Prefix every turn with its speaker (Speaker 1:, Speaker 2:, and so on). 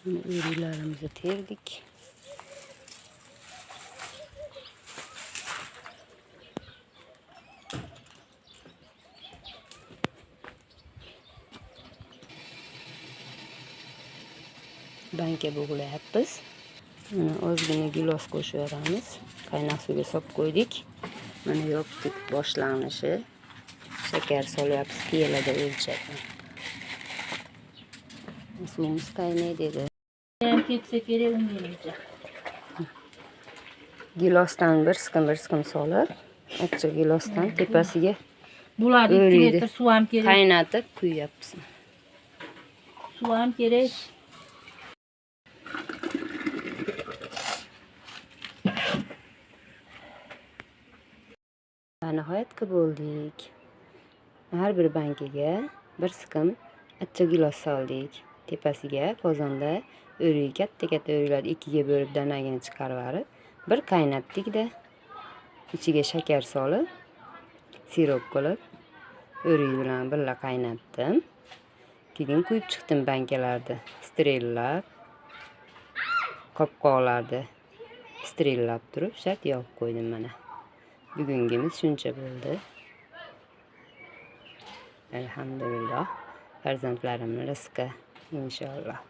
Speaker 1: Ürünlerimizi terdik. Banka bug'layapmiz. Ozgina gilos qo'shaveramiz. Qaynoq suvga solib qo'ydik. Mana yopdik boshlanishi. Shakar solyapmiz, piyolada o'lchab. Suvimiz qaynay dedi.
Speaker 2: Ketsa kerak unga.
Speaker 1: Gilosdan bir siqim solib, achchiq gilosdan tepasiga
Speaker 2: Bular 2 litr suv ham kerak.
Speaker 1: Qaynatib quyyapmiz.
Speaker 2: Suv ham kerak.
Speaker 1: Nihoyatga bo'ldik. Har bir bankaga bir siqim achchiq gilos soldik. Tepasiga qozonda o'rik, katta o'riklarni ikkiga bo'lib danagini chiqarib, bir qaynatdik-da. İçiga shakar solib, sirop qilib, o'rik bilan birga qaynatdim. Keyin quyib chiqdim bankalarda. Sterellab, qopqoqlarda sterellab turib, shart yopib qo'ydim mana. Bugungimiz shuncha bo'ldi. Alhamdulillah. Farzandlarimning rizqi inshaalloh.